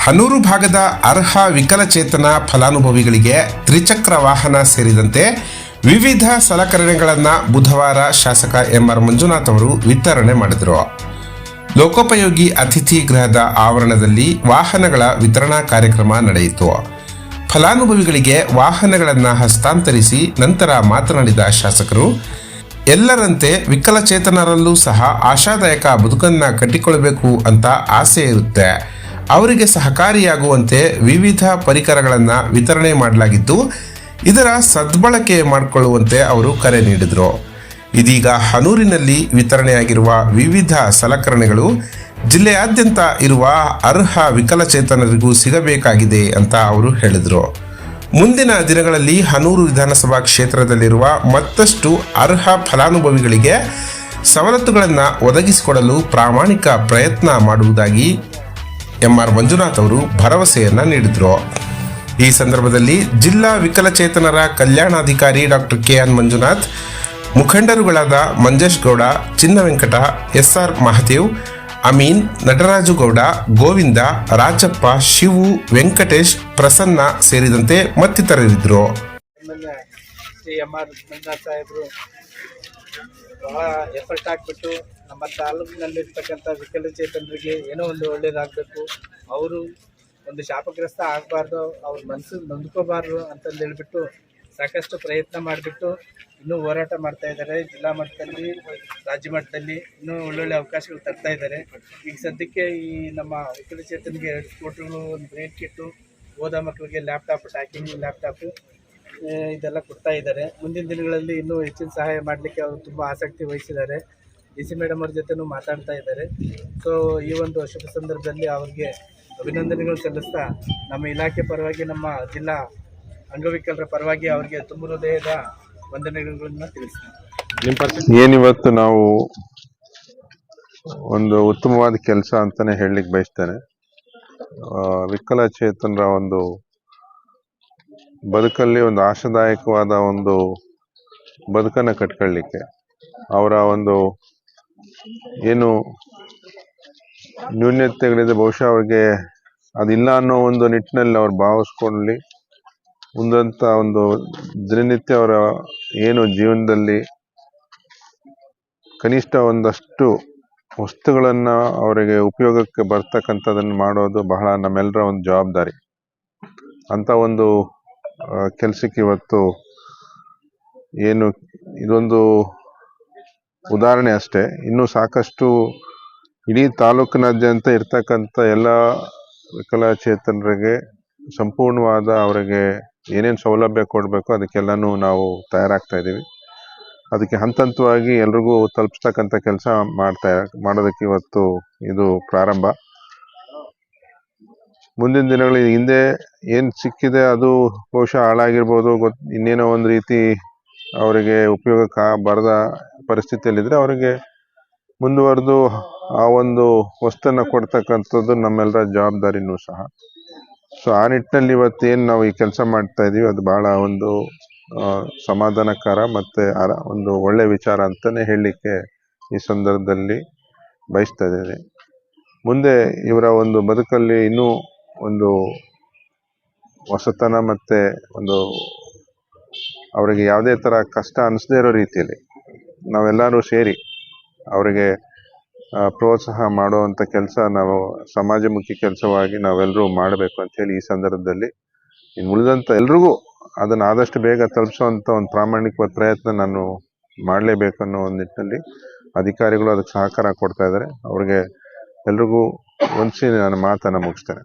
ಹನೂರು ಭಾಗದ ಅರ್ಹ ವಿಕಲಚೇತನ ಫಲಾನುಭವಿಗಳಿಗೆ ತ್ರಿಚಕ್ರ ವಾಹನ ಸೇರಿದಂತೆ ವಿವಿಧ ಸಲಕರಣೆಗಳನ್ನು ಬುಧವಾರ ಶಾಸಕ ಎಂಆರ್ ಮಂಜುನಾಥ್ ಅವರು ವಿತರಣೆ ಮಾಡಿದರು. ಲೋಕೋಪಯೋಗಿ ಅತಿಥಿ ಗೃಹದ ಆವರಣದಲ್ಲಿ ವಾಹನಗಳ ವಿತರಣಾ ಕಾರ್ಯಕ್ರಮ ನಡೆಯಿತು. ಫಲಾನುಭವಿಗಳಿಗೆ ವಾಹನಗಳನ್ನು ಹಸ್ತಾಂತರಿಸಿ ನಂತರ ಮಾತನಾಡಿದ ಶಾಸಕರು, ಎಲ್ಲರಂತೆ ವಿಕಲಚೇತನರಲ್ಲೂ ಸಹ ಆಶಾದಾಯಕ ಬದುಕನ್ನು ಕಟ್ಟಿಕೊಳ್ಳಬೇಕು ಅಂತ ಆಸೆ ಇರುತ್ತೆ. ಅವರಿಗೆ ಸಹಕಾರಿಯಾಗುವಂತೆ ವಿವಿಧ ಪರಿಕರಗಳನ್ನು ವಿತರಣೆ ಮಾಡಲಾಗಿದ್ದು, ಇದರ ಸದ್ಬಳಕೆ ಮಾಡಿಕೊಳ್ಳುವಂತೆ ಅವರು ಕರೆ ನೀಡಿದರು. ಇದೀಗ ಹನೂರಿನಲ್ಲಿ ವಿತರಣೆಯಾಗಿರುವ ವಿವಿಧ ಸಲಕರಣೆಗಳು ಜಿಲ್ಲೆಯಾದ್ಯಂತ ಇರುವ ಅರ್ಹ ವಿಕಲಚೇತನರಿಗೂ ಸಿಗಬೇಕಾಗಿದೆ ಅಂತ ಅವರು ಹೇಳಿದರು. ಮುಂದಿನ ದಿನಗಳಲ್ಲಿ ಹನೂರು ವಿಧಾನಸಭಾ ಕ್ಷೇತ್ರದಲ್ಲಿರುವ ಮತ್ತಷ್ಟು ಅರ್ಹ ಫಲಾನುಭವಿಗಳಿಗೆ ಸವಲತ್ತುಗಳನ್ನು ಒದಗಿಸಿಕೊಡಲು ಪ್ರಾಮಾಣಿಕ ಪ್ರಯತ್ನ ಮಾಡುವುದಾಗಿ ಎಂಆರ್ ಮಂಜುನಾಥ್ ಅವರು ಭರವಸೆಯನ್ನು ನೀಡಿದರು. ಈ ಸಂದರ್ಭದಲ್ಲಿ ಜಿಲ್ಲಾ ವಿಕಲಚೇತನರ ಕಲ್ಯಾಣಾಧಿಕಾರಿ ಡಾಕ್ಟರ್ ಕೆಎನ್ ಮಂಜುನಾಥ್, ಮುಖಂಡರುಗಳಾದ ಮಂಜೇಶ್ ಗೌಡ, ಚಿನ್ನವೆಂಕಟ, ಎಸ್ಆರ್ ಮಹದೇವ್, ಅಮೀನ್, ನಟರಾಜು ಗೌಡ, ಗೋವಿಂದ, ರಾಜಪ್ಪ, ಶಿವು, ವೆಂಕಟೇಶ್, ಪ್ರಸನ್ನ ಸೇರಿದಂತೆ ಮತ್ತಿತರರಿದ್ದರು. ಮಂಜುನಾಥ್ ಸಾಹೇಬರು ಬಹಳ ಎಫರ್ಟ್ ಹಾಕ್ಬಿಟ್ಟು ನಮ್ಮ ತಾಲೂಕಿನಲ್ಲಿರ್ತಕ್ಕಂಥ ವಿಕಲಚೇತನರಿಗೆ ಏನೋ ಒಂದು ಒಳ್ಳೇದಾಗಬೇಕು, ಅವರು ಒಂದು ಶಾಪಗ್ರಸ್ತ ಆಗಬಾರ್ದು, ಅವ್ರ ಮನಸ್ಸು ನೊಂದ್ಕೋಬಾರ್ದು ಅಂತಂದು ಹೇಳ್ಬಿಟ್ಟು ಸಾಕಷ್ಟು ಪ್ರಯತ್ನ ಮಾಡಿಬಿಟ್ಟು ಇನ್ನೂ ಹೋರಾಟ ಮಾಡ್ತಾ ಇದ್ದಾರೆ. ಜಿಲ್ಲಾ ಮಟ್ಟದಲ್ಲಿ, ರಾಜ್ಯ ಮಟ್ಟದಲ್ಲಿ ಇನ್ನೂ ಒಳ್ಳೊಳ್ಳೆ ಅವಕಾಶಗಳು ತರ್ತಾ ಇದ್ದಾರೆ. ಈಗ ಸದ್ಯಕ್ಕೆ ಈ ನಮ್ಮ ವಿಕಲಚೇತನಿಗೆ 2 ಕೋಟಿಗಳು ಒಂದು ಬ್ರೈನ್ ಕಿಟ್ಟು, ಓದೋ ಮಕ್ಕಳಿಗೆ ಲ್ಯಾಪ್ಟಾಪ್, ಟ್ಯಾಕಿಂಗ್ ಲ್ಯಾಪ್ಟಾಪು ಇದೆಲ್ಲ ಕೊಡ್ತಾ ಇದ್ದಾರೆ. ಮುಂದಿನ ದಿನಗಳಲ್ಲಿ ಇನ್ನೂ ಹೆಚ್ಚಿನ ಸಹಾಯ ಮಾಡಲಿಕ್ಕೆ ಅವರು ತುಂಬ ಆಸಕ್ತಿ ವಹಿಸಿದ್ದಾರೆ. ಡಿ ಸಿ ಮೇಡಮ್ ಅವ್ರ ಜೊತೆನೂ ಮಾತಾಡ್ತಾ ಇದ್ದಾರೆ. ಸೊ ಈ ಒಂದು ಶುಭ ಸಂದರ್ಭದಲ್ಲಿ ಅವ್ರಿಗೆ ಅಭಿನಂದನೆಗಳು ಸಲ್ಲಿಸ್ತಾ ನಮ್ಮ ಇಲಾಖೆ ಪರವಾಗಿ, ನಮ್ಮ ಜಿಲ್ಲಾ ಅಂಗವಿಕಲರ ಪರವಾಗಿ ಅವರಿಗೆ ತುಂಬ ಹೃದಯದ ವಂದನೆಗಳನ್ನು ತಿಳಿಸ್ತೀನಿ. ಏನಿವತ್ತು ನಾವು ಒಂದು ಉತ್ತಮವಾದ ಕೆಲಸ ಅಂತಾನೆ ಹೇಳಲಿಕ್ಕೆ ಬಯಸ್ತೇನೆ. ವಿಕಲಚೇತನರ ಒಂದು ಬದುಕಲ್ಲಿ ಒಂದು ಆಶಾದಾಯಕವಾದ ಒಂದು ಬದುಕನ್ನು ಕಟ್ಕೊಳ್ಳಿಕ್ಕೆ, ಅವರ ಒಂದು ಏನು ನ್ಯೂನ್ಯತೆಗಳಿದೆ ಬಹುಶಃ ಅವ್ರಿಗೆ ಅದಿಲ್ಲ ಅನ್ನೋ ಒಂದು ನಿಟ್ಟಿನಲ್ಲಿ ಅವ್ರು ಭಾವಿಸ್ಕೊಳ್ಳಿ, ಮುಂದಂತ ಒಂದು ದಿನನಿತ್ಯ ಅವರ ಏನು ಜೀವನದಲ್ಲಿ ಕನಿಷ್ಠ ಒಂದಷ್ಟು ವಸ್ತುಗಳನ್ನು ಅವರಿಗೆ ಉಪಯೋಗಕ್ಕೆ ಬರ್ತಕ್ಕಂಥದ್ದನ್ನು ಮಾಡೋದು ಬಹಳ ನಮ್ಮೆಲ್ಲರ ಒಂದು ಜವಾಬ್ದಾರಿ. ಅಂತ ಒಂದು ಕೆಲಸಕ್ಕೆ ಇವತ್ತು ಏನು ಇದೊಂದು ಉದಾಹರಣೆ ಅಷ್ಟೇ, ಇನ್ನೂ ಸಾಕಷ್ಟು ಇಡೀ ತಾಲೂಕಿನಾದ್ಯಂತ ಇರ್ತಕ್ಕಂಥ ಎಲ್ಲ ವಿಕಲಚೇತನರಿಗೆ ಸಂಪೂರ್ಣವಾದ ಅವರಿಗೆ ಏನೇನು ಸೌಲಭ್ಯ ಕೊಡಬೇಕು ಅದಕ್ಕೆಲ್ಲನೂ ನಾವು ತಯಾರಾಗ್ತಾ ಇದ್ದೀವಿ. ಅದಕ್ಕೆ ಹಂತ ಹಂತವಾಗಿ ಎಲ್ರಿಗೂ ತಲುಪಿಸ್ತಕ್ಕಂಥ ಕೆಲಸ ಮಾಡೋದಕ್ಕೆ ಇವತ್ತು ಇದು ಪ್ರಾರಂಭ. ಮುಂದಿನ ದಿನಗಳಲ್ಲಿ ಹಿಂದೆ ಏನು ಸಿಕ್ಕಿದೆ ಅದು ಬಹುಶಃ ಹಾಳಾಗಿರ್ಬೋದು, ಇನ್ನೇನೋ ಒಂದು ರೀತಿ ಅವರಿಗೆ ಉಪಯೋಗಕ್ಕೆ ಬರದ ಪರಿಸ್ಥಿತಿಯಲ್ಲಿದ್ದರೆ ಅವರಿಗೆ ಮುಂದುವರೆದು ಆ ಒಂದು ವಸ್ತುವನ್ನು ಕೊಡ್ತಕ್ಕಂಥದ್ದು ನಮ್ಮೆಲ್ಲರ ಜವಾಬ್ದಾರಿನೂ ಸಹ. ಸೊ ಆ ನಿಟ್ಟಿನಲ್ಲಿ ಇವತ್ತೇನು ನಾವು ಈ ಕೆಲಸ ಮಾಡ್ತಾ ಇದ್ದೀವಿ ಅದು ಬಹಳ ಒಂದು ಸಮಾಧಾನಕರ ಮತ್ತು ಒಂದು ಒಳ್ಳೆಯ ವಿಚಾರ ಅಂತಲೇ ಹೇಳಲಿಕ್ಕೆ ಈ ಸಂದರ್ಭದಲ್ಲಿ ಬಯಸ್ತಾ ಇದ್ದೇನೆ. ಮುಂದೆ ಇವರ ಒಂದು ಬದುಕಲ್ಲಿ ಇನ್ನೂ ಒಂದು ಹೊಸತನ ಮತ್ತು ಒಂದು ಅವರಿಗೆ ಯಾವುದೇ ಥರ ಕಷ್ಟ ಅನಿಸದೇ ಇರೋ ರೀತಿಯಲ್ಲಿ ನಾವೆಲ್ಲರೂ ಸೇರಿ ಅವರಿಗೆ ಪ್ರೋತ್ಸಾಹ ಮಾಡುವಂಥ ಕೆಲಸ ನಾವು ಸಮಾಜಮುಖಿ ಕೆಲಸವಾಗಿ ನಾವೆಲ್ಲರೂ ಮಾಡಬೇಕು ಅಂಥೇಳಿ ಈ ಸಂದರ್ಭದಲ್ಲಿ ಇನ್ನು ಉಳಿದಂಥ ಎಲ್ರಿಗೂ ಅದನ್ನು ಆದಷ್ಟು ಬೇಗ ತಲುಪಿಸುವಂಥ ಒಂದು ಪ್ರಾಮಾಣಿಕವಾದ ಪ್ರಯತ್ನ ನಾನು ಮಾಡಲೇಬೇಕು ಅನ್ನೋ ಒಂದು ನಿಟ್ಟಿನಲ್ಲಿ ಅಧಿಕಾರಿಗಳು ಅದಕ್ಕೆ ಸಹಕಾರ ಕೊಡ್ತಾ ಇದ್ದಾರೆ. ಅವ್ರಿಗೆ ಎಲ್ರಿಗೂ ವಂದಿಸಿ ನಾನು ಮಾತನ್ನು ಮುಗಿಸ್ತೇನೆ.